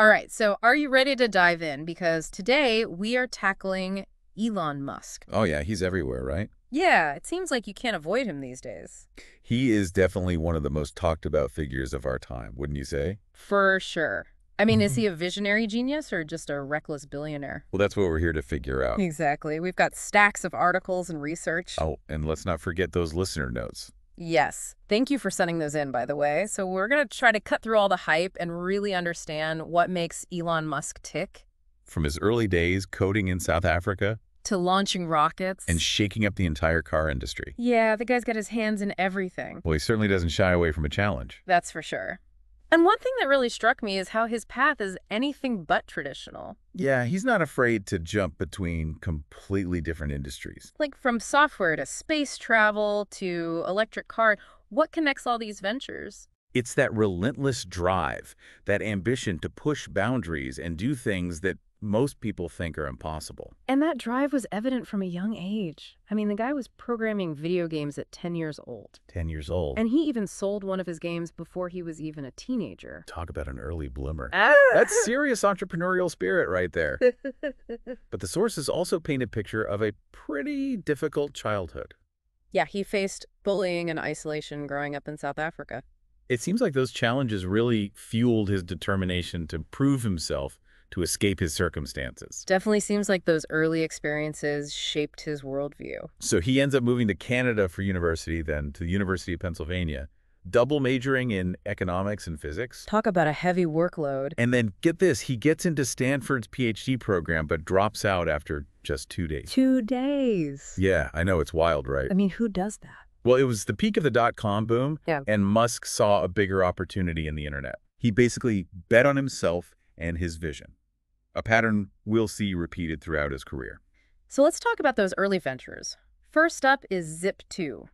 All right, so are you ready to dive in? Because today we are tackling Elon Musk. Oh, yeah, he's everywhere, right? Yeah, it seems like you can't avoid him these days. He is definitely one of the most talked about figures of our time, wouldn't you say? For sure. I mean, is Mhm. he a visionary genius or just a reckless billionaire? Well, that's what we're here to figure out. Exactly. We've got stacks of articles and research. Oh, and let's not forget those listener notes. Yes. Thank you for sending those in, by the way. So we're going to try to cut through all the hype and really understand what makes Elon Musk tick. From his early days coding in South Africa To launching rockets. and shaking up the entire car industry. Yeah, the guy's got his hands in everything. Well, he certainly doesn't shy away from a challenge. That's for sure. And one thing that really struck me is how his path is anything but traditional. Yeah, he's not afraid to jump between completely different industries. Like from software to space travel to electric car, what connects all these ventures? It's that relentless drive, that ambition to push boundaries and do things that most people think are impossible. And that drive was evident from a young age. I mean, the guy was programming video games at 10 years old. 10 years old. And he even sold one of his games before he was even a teenager. Talk about an early bloomer. Ah! That's serious entrepreneurial spirit right there. But the sources also paint a picture of a pretty difficult childhood. Yeah, he faced bullying and isolation growing up in South Africa. It seems like those challenges really fueled his determination to prove himself, to escape his circumstances. Definitely seems like those early experiences shaped his worldview. So he ends up moving to Canada for university, then to the University of Pennsylvania, double majoring in economics and physics. Talk about a heavy workload. And then get this, he gets into Stanford's PhD program, but drops out after just 2 days. 2 days. Yeah, I know, it's wild, right? I mean, who does that? Well, it was the peak of the dot-com boom, Yeah. and Musk saw a bigger opportunity in the internet. He basically bet on himself and his vision, a pattern we'll see repeated throughout his career. So let's talk about those early ventures. First up is Zip2.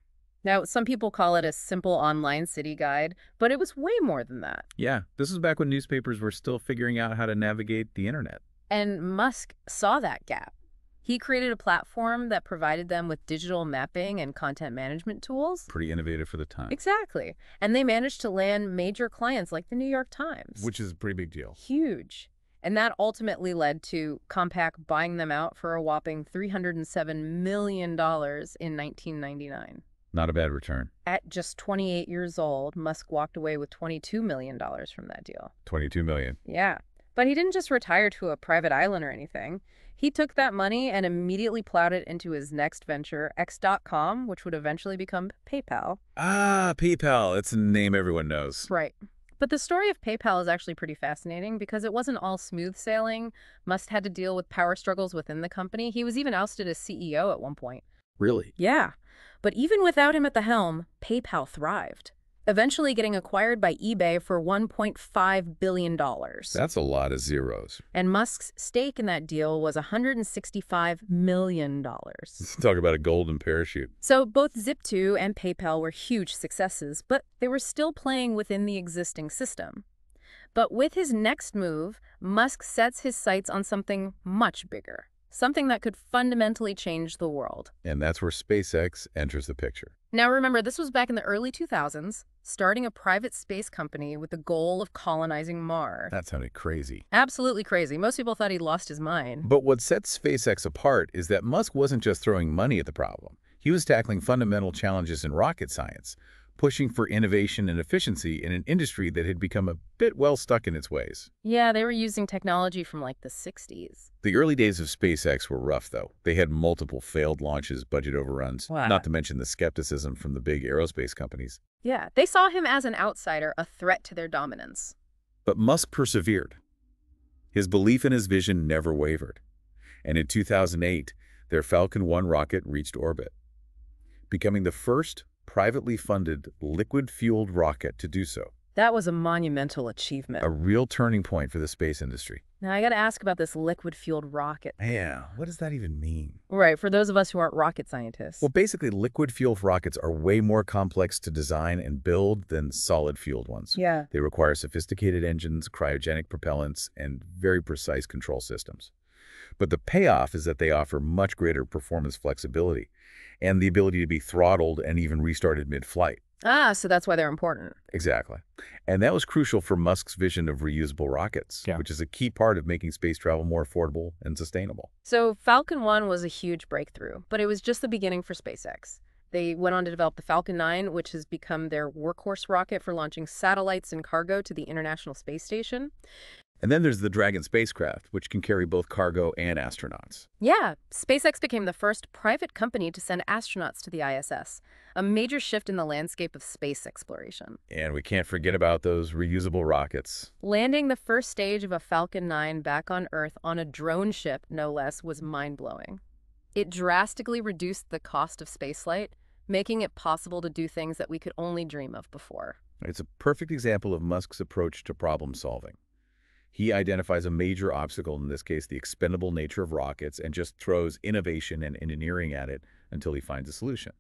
Now, some people call it a simple online city guide, but it was way more than that. Yeah, this was back when newspapers were still figuring out how to navigate the internet. And Musk saw that gap. He created a platform that provided them with digital mapping and content management tools. Pretty innovative for the time. Exactly. And they managed to land major clients like the New York Times. Which is a pretty big deal. Huge. And that ultimately led to Compaq buying them out for a whopping $307 million in 1999. Not a bad return. At just 28 years old, Musk walked away with $22 million from that deal. 22 million. Yeah. But he didn't just retire to a private island or anything. He took that money and immediately plowed it into his next venture, X.com, which would eventually become PayPal. Ah, PayPal. It's a name everyone knows. Right. But the story of PayPal is actually pretty fascinating because it wasn't all smooth sailing. Musk had to deal with power struggles within the company. He was even ousted as CEO at one point. Really? Yeah. But even without him at the helm, PayPal thrived, eventually getting acquired by eBay for $1.5 billion. That's a lot of zeros. And Musk's stake in that deal was $165 million. Talk about a golden parachute. So both Zip2 and PayPal were huge successes, but they were still playing within the existing system. But with his next move, Musk sets his sights on something much bigger, something that could fundamentally change the world. And that's where SpaceX enters the picture. Now remember, this was back in the early 2000s, starting a private space company with the goal of colonizing Mars. That sounded crazy. Absolutely crazy. Most people thought he'd lost his mind. But what sets SpaceX apart is that Musk wasn't just throwing money at the problem. He was tackling fundamental challenges in rocket science, pushing for innovation and efficiency in an industry that had become a bit well stuck in its ways. Yeah, they were using technology from like the 60s. The early days of SpaceX were rough, though. They had multiple failed launches, budget overruns, Wow. not to mention the skepticism from the big aerospace companies. Yeah, they saw him as an outsider, a threat to their dominance. But Musk persevered. His belief in his vision never wavered. And in 2008, their Falcon 1 rocket reached orbit, becoming the first privately funded liquid-fueled rocket to do so. That was a monumental achievement. A real turning point for the space industry. Now, I got to ask about this liquid-fueled rocket. Yeah, what does that even mean? Right, for those of us who aren't rocket scientists. Well, basically, liquid-fueled rockets are way more complex to design and build than solid-fueled ones. Yeah. They require sophisticated engines, cryogenic propellants, and very precise control systems. But the payoff is that they offer much greater performance flexibility and the ability to be throttled and even restarted mid-flight. Ah, so that's why they're important. Exactly. And that was crucial for Musk's vision of reusable rockets, Yeah. which is a key part of making space travel more affordable and sustainable. So Falcon 1 was a huge breakthrough, but it was just the beginning for SpaceX. They went on to develop the Falcon 9, which has become their workhorse rocket for launching satellites and cargo to the International Space Station. And then there's the Dragon spacecraft, which can carry both cargo and astronauts. Yeah, SpaceX became the first private company to send astronauts to the ISS, a major shift in the landscape of space exploration. And we can't forget about those reusable rockets. Landing the first stage of a Falcon 9 back on Earth on a drone ship, no less, was mind-blowing. It drastically reduced the cost of spaceflight, making it possible to do things that we could only dream of before. It's a perfect example of Musk's approach to problem solving. He identifies a major obstacle, in this case, the expendable nature of rockets, and just throws innovation and engineering at it until he finds a solution.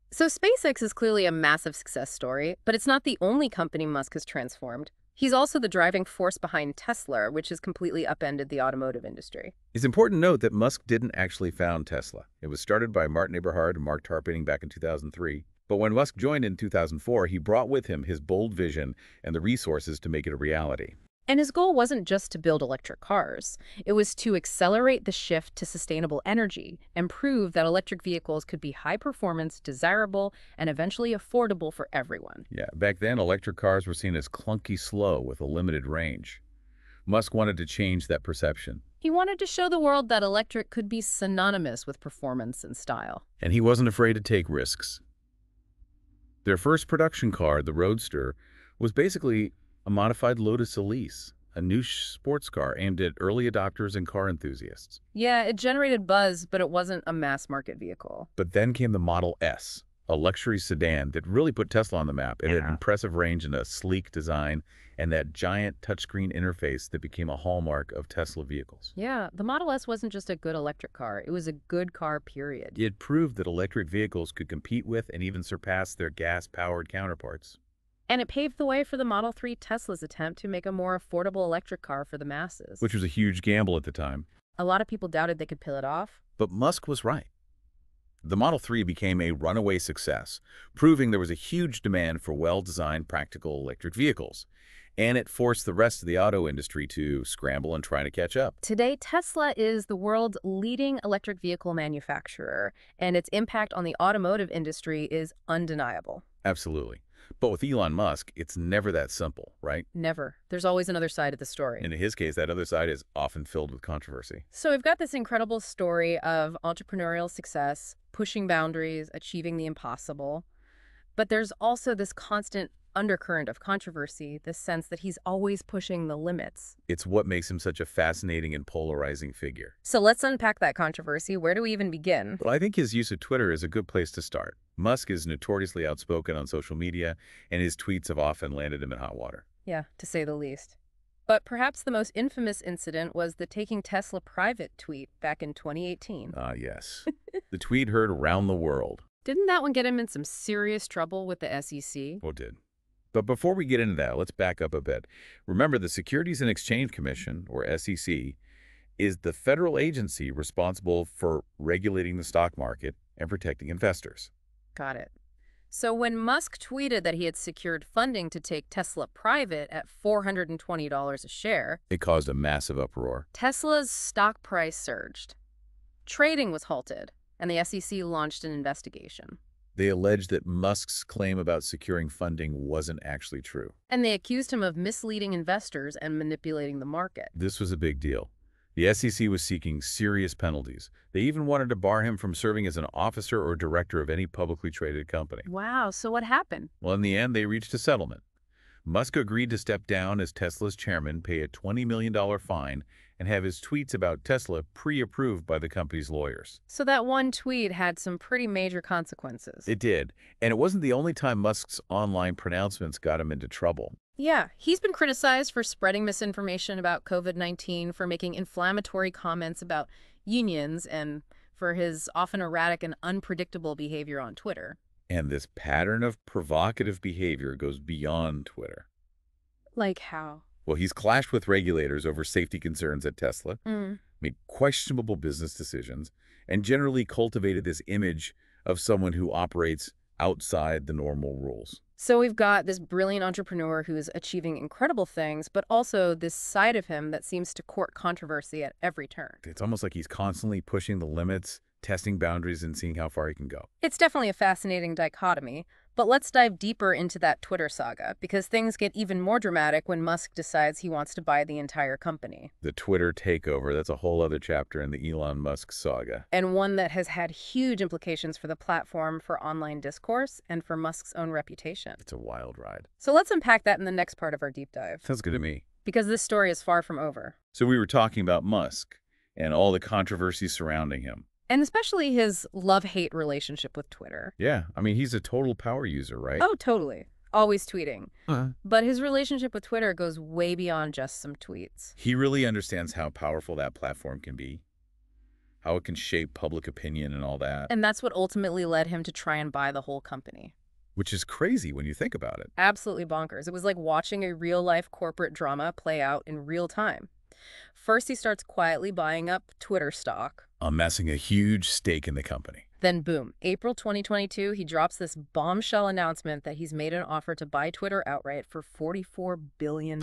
So SpaceX is clearly a massive success story, but it's not the only company Musk has transformed. He's also the driving force behind Tesla, which has completely upended the automotive industry. It's important to note that Musk didn't actually found Tesla. It was started by Martin Eberhard and Mark Tarpenning back in 2003. But when Musk joined in 2004, he brought with him his bold vision and the resources to make it a reality. And his goal wasn't just to build electric cars. It was to accelerate the shift to sustainable energy and prove that electric vehicles could be high performance, desirable, and eventually affordable for everyone. Yeah, back then, electric cars were seen as clunky slow with a limited range. Musk wanted to change that perception. He wanted to show the world that electric could be synonymous with performance and style. And he wasn't afraid to take risks. Their first production car, the Roadster, was basically a modified Lotus Elise, a new sports car aimed at early adopters and car enthusiasts. Yeah, it generated buzz, but it wasn't a mass market vehicle. But then came the Model S, a luxury sedan that really put Tesla on the map. It had Yeah. impressive range and a sleek design, and that giant touchscreen interface that became a hallmark of Tesla vehicles. Yeah, the Model S wasn't just a good electric car. It was a good car, period. It proved that electric vehicles could compete with and even surpass their gas-powered counterparts. And it paved the way for the Model 3 Tesla's attempt to make a more affordable electric car for the masses. Which was a huge gamble at the time. A lot of people doubted they could pull it off. But Musk was right. The Model 3 became a runaway success, proving there was a huge demand for well-designed, practical electric vehicles. And it forced the rest of the auto industry to scramble and try to catch up. Today, Tesla is the world's leading electric vehicle manufacturer, and its impact on the automotive industry is undeniable. Absolutely. But with Elon Musk, it's never that simple, right? Never. There's always another side of the story. And in his case, that other side is often filled with controversy. So we've got this incredible story of entrepreneurial success, pushing boundaries, achieving the impossible. But there's also this constant undercurrent of controversy, this sense that he's always pushing the limits. It's what makes him such a fascinating and polarizing figure. So let's unpack that controversy. Where do we even begin? Well, I think his use of Twitter is a good place to start. Musk is notoriously outspoken on social media, and his tweets have often landed him in hot water. Yeah, to say the least. But perhaps the most infamous incident was the taking Tesla private tweet back in 2018. Ah, yes. The tweet heard around the world. Didn't that one get him in some serious trouble with the SEC? Well, it did. But before we get into that, let's back up a bit. Remember, the Securities and Exchange Commission, or SEC, is the federal agency responsible for regulating the stock market and protecting investors. Got it. So when Musk tweeted that he had secured funding to take Tesla private at $420 a share, It caused a massive uproar. Tesla's stock price surged. Trading was halted, and the SEC launched an investigation. They alleged that Musk's claim about securing funding wasn't actually true. And they accused him of misleading investors and manipulating the market. This was a big deal. The SEC was seeking serious penalties. They even wanted to bar him from serving as an officer or director of any publicly traded company. Wow, so what happened? Well, in the end, they reached a settlement. Musk agreed to step down as Tesla's chairman, pay a $20 million fine, and have his tweets about Tesla pre-approved by the company's lawyers. So that one tweet had some pretty major consequences. It did, and it wasn't the only time Musk's online pronouncements got him into trouble. Yeah, he's been criticized for spreading misinformation about COVID-19, for making inflammatory comments about unions, and for his often erratic and unpredictable behavior on Twitter. And this pattern of provocative behavior goes beyond Twitter. Like how? Well, he's clashed with regulators over safety concerns at Tesla, made questionable business decisions, and generally cultivated this image of someone who operates outside the normal rules. So we've got this brilliant entrepreneur who's achieving incredible things, but also this side of him that seems to court controversy at every turn. It's almost like he's constantly pushing the limits, testing boundaries, and seeing how far he can go. It's definitely a fascinating dichotomy, but let's dive deeper into that Twitter saga, because things get even more dramatic when Musk decides he wants to buy the entire company. The Twitter takeover, that's a whole other chapter in the Elon Musk saga. And one that has had huge implications for the platform, for online discourse, and for Musk's own reputation. It's a wild ride. So let's unpack that in the next part of our deep dive, Sounds good to me. because this story is far from over. So we were talking about Musk and all the controversy surrounding him. And especially his love-hate relationship with Twitter. Yeah, I mean, he's a total power user, right? Oh, totally. Always tweeting. But his relationship with Twitter goes way beyond just some tweets. He really understands how powerful that platform can be, how it can shape public opinion and all that. And that's what ultimately led him to try and buy the whole company. Which is crazy when you think about it. Absolutely bonkers. It was like watching a real-life corporate drama play out in real time. First, he starts quietly buying up Twitter stock. Amassing a huge stake in the company. Then boom, April 2022, he drops this bombshell announcement that he's made an offer to buy Twitter outright for $44 billion.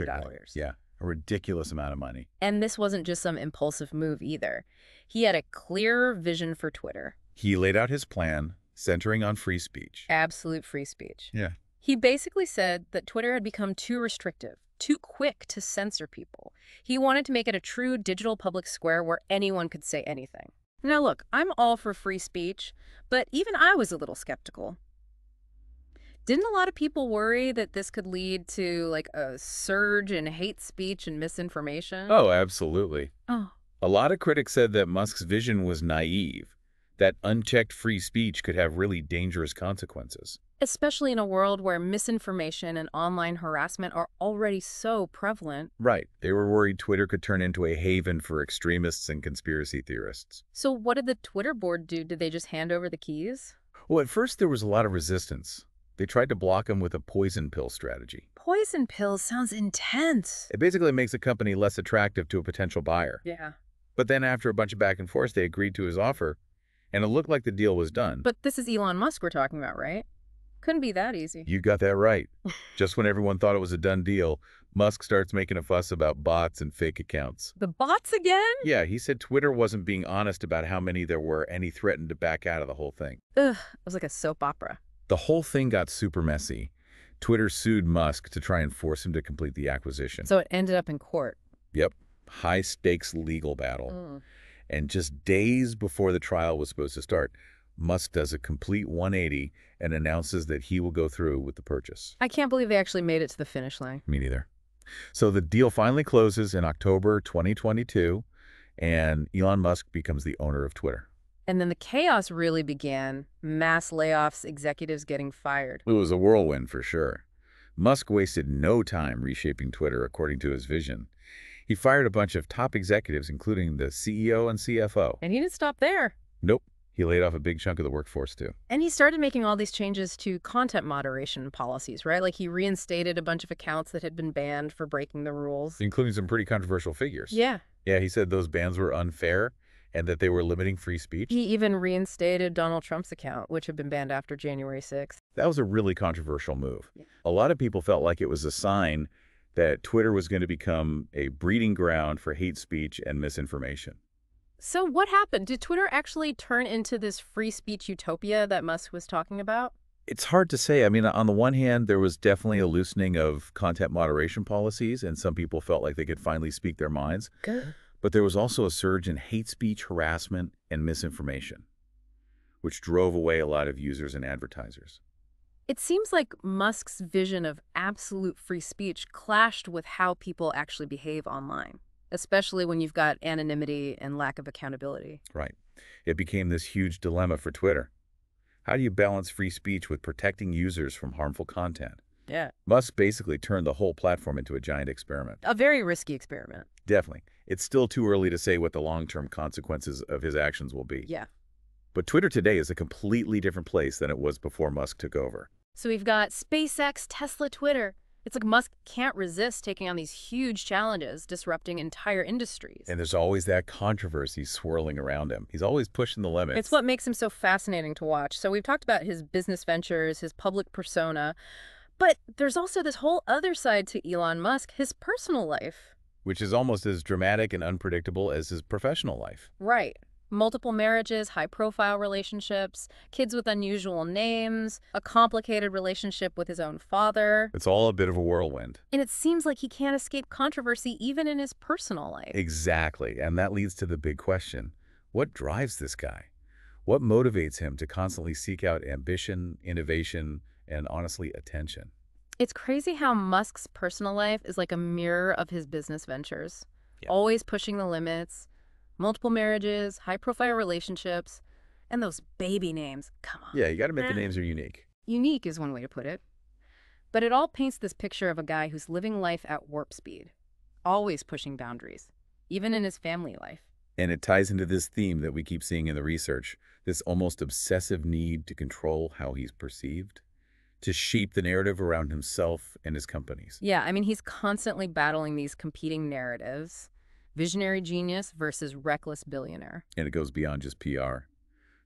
Yeah, a ridiculous amount of money. And this wasn't just some impulsive move either. He had a clear vision for Twitter. He laid out his plan, centering on free speech. Absolute free speech. Yeah. He basically said that Twitter had become too restrictive, too quick to censor people. He wanted to make it a true digital public square where anyone could say anything. Now look, I'm all for free speech, but even I was a little skeptical. Didn't a lot of people worry that this could lead to like a surge in hate speech and misinformation? Oh, absolutely. Oh. A lot of critics said that Musk's vision was naive, that unchecked free speech could have really dangerous consequences. Especially in a world where misinformation and online harassment are already so prevalent. Right. They were worried Twitter could turn into a haven for extremists and conspiracy theorists. So what did the Twitter board do? Did they just hand over the keys? Well, at first there was a lot of resistance. They tried to block him with a poison pill strategy. Poison pills sounds intense. It basically makes a company less attractive to a potential buyer. Yeah. But then after a bunch of back and forth, they agreed to his offer, and it looked like the deal was done. But this is Elon Musk we're talking about, right? Couldn't be that easy. You got that right. Just when everyone thought it was a done deal, Musk starts making a fuss about bots and fake accounts. The bots again? Yeah, he said Twitter wasn't being honest about how many there were, and he threatened to back out of the whole thing. Ugh, it was like a soap opera. The whole thing got super messy. Twitter sued Musk to try and force him to complete the acquisition. So it ended up in court. Yep. High-stakes legal battle. And just days before the trial was supposed to start, Musk does a complete 180 and announces that he will go through with the purchase. I can't believe they actually made it to the finish line. Me neither. So the deal finally closes in October 2022, and Elon Musk becomes the owner of Twitter. And then the chaos really began. Mass layoffs, executives getting fired. It was a whirlwind for sure. Musk wasted no time reshaping Twitter according to his vision. He fired a bunch of top executives, including the CEO and CFO. And he didn't stop there. Nope. He laid off a big chunk of the workforce, too. And he started making all these changes to content moderation policies, right? Like he reinstated a bunch of accounts that had been banned for breaking the rules. Including some pretty controversial figures. Yeah. Yeah, he said those bans were unfair and that they were limiting free speech. He even reinstated Donald Trump's account, which had been banned after January 6th. That was a really controversial move. Yeah. A lot of people felt like it was a sign that Twitter was going to become a breeding ground for hate speech and misinformation. So what happened? Did Twitter actually turn into this free speech utopia that Musk was talking about? It's hard to say. I mean, on the one hand, there was definitely a loosening of content moderation policies, and some people felt like they could finally speak their minds. Good. But there was also a surge in hate speech, harassment, and misinformation, which drove away a lot of users and advertisers. It seems like Musk's vision of absolute free speech clashed with how people actually behave online, especially when you've got anonymity and lack of accountability. Right. It became this huge dilemma for Twitter. How do you balance free speech with protecting users from harmful content? Yeah. Musk basically turned the whole platform into a giant experiment. A very risky experiment. Definitely. It's still too early to say what the long-term consequences of his actions will be. Yeah. But Twitter today is a completely different place than it was before Musk took over. So we've got SpaceX, Tesla, Twitter. It's like Musk can't resist taking on these huge challenges, disrupting entire industries. And there's always that controversy swirling around him. He's always pushing the It's limits. what makes him so fascinating to watch. So we've talked about his business ventures, his public persona, but there's also this whole other side to Elon Musk, his personal life. Which is almost as dramatic and unpredictable as his professional life. Right. Multiple marriages, high-profile relationships, kids with unusual names, a complicated relationship with his own father. It's all a bit of a whirlwind. And it seems like he can't escape controversy even in his personal life. Exactly, and that leads to the big question. What drives this guy? What motivates him to constantly seek out ambition, innovation, and honestly, attention? It's crazy how Musk's personal life is like a mirror of his business ventures. Yeah. Always pushing the limits, multiple marriages, high-profile relationships, and those baby names. Come on. Yeah, you got to admit the names are unique. Unique is one way to put it. But it all paints this picture of a guy who's living life at warp speed, always pushing boundaries, even in his family life. And it ties into this theme that we keep seeing in the research, this almost obsessive need to control how he's perceived, to shape the narrative around himself and his companies. Yeah, I mean, he's constantly battling these competing narratives. Visionary genius versus reckless billionaire. And it goes beyond just PR.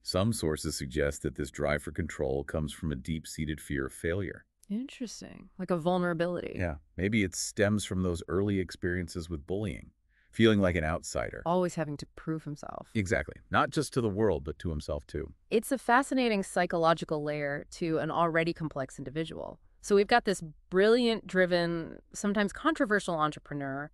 Some sources suggest that this drive for control comes from a deep-seated fear of failure. Interesting. Like a vulnerability. Yeah, maybe it stems from those early experiences with bullying, feeling like an outsider. Always having to prove himself. Exactly. Not just to the world, but to himself too. It's a fascinating psychological layer to an already complex individual. So we've got this brilliant, driven, sometimes controversial entrepreneur,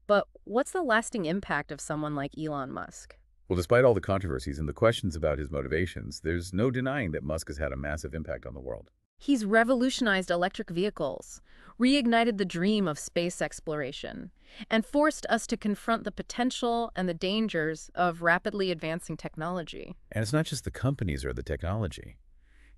but what's the lasting impact of someone like Elon Musk? Well, despite all the controversies and the questions about his motivations, there's no denying that Musk has had a massive impact on the world. He's revolutionized electric vehicles, reignited the dream of space exploration, and forced us to confront the potential and the dangers of rapidly advancing technology. And it's not just the companies or the technology.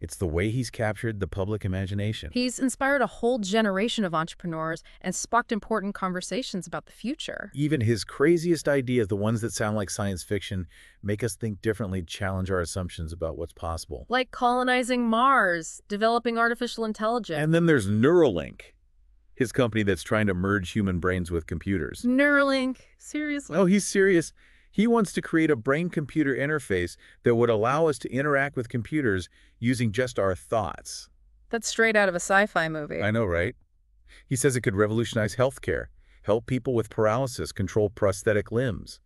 It's the way he's captured the public imagination. He's inspired a whole generation of entrepreneurs and sparked important conversations about the future. Even his craziest ideas, the ones that sound like science fiction, make us think differently, challenge our assumptions about what's possible. Like colonizing Mars, developing artificial intelligence. And then there's Neuralink, his company that's trying to merge human brains with computers. Neuralink, seriously? Oh, he's serious. He wants to create a brain-computer interface that would allow us to interact with computers using just our thoughts. That's straight out of a sci-fi movie. I know, right? He says it could revolutionize healthcare, help people with paralysis control prosthetic limbs,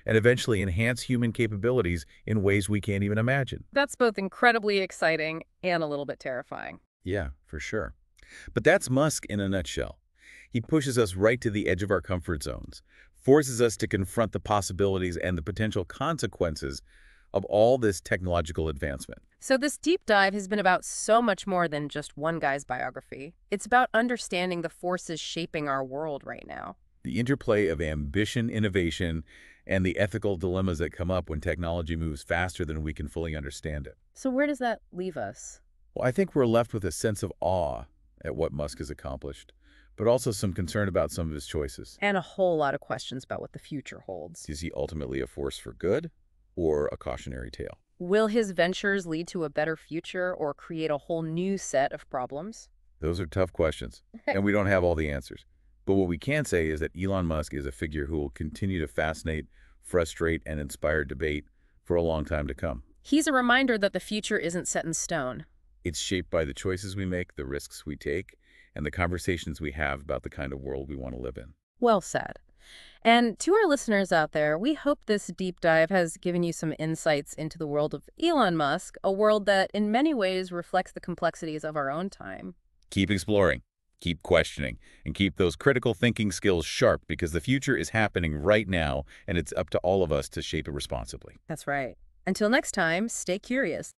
and eventually enhance human capabilities in ways we can't even imagine. That's both incredibly exciting and a little bit terrifying. Yeah, for sure. But that's Musk in a nutshell. He pushes us right to the edge of our comfort zones, forces us to confront the possibilities and the potential consequences of all this technological advancement. So this deep dive has been about so much more than just one guy's biography. It's about understanding the forces shaping our world right now. The interplay of ambition, innovation, and the ethical dilemmas that come up when technology moves faster than we can fully understand it. So where does that leave us? Well, I think we're left with a sense of awe at what Musk has accomplished, but also some concern about some of his choices. And a whole lot of questions about what the future holds. Is he ultimately a force for good or a cautionary tale? Will his ventures lead to a better future or create a whole new set of problems? Those are tough questions, and we don't have all the answers. But what we can say is that Elon Musk is a figure who will continue to fascinate, frustrate, and inspire debate for a long time to come. He's a reminder that the future isn't set in stone. It's shaped by the choices we make, the risks we take, and the conversations we have about the kind of world we want to live in. Well said. And to our listeners out there, we hope this deep dive has given you some insights into the world of Elon Musk, a world that in many ways reflects the complexities of our own time. Keep exploring, keep questioning, and keep those critical thinking skills sharp because the future is happening right now, and it's up to all of us to shape it responsibly. That's right. Until next time, stay curious.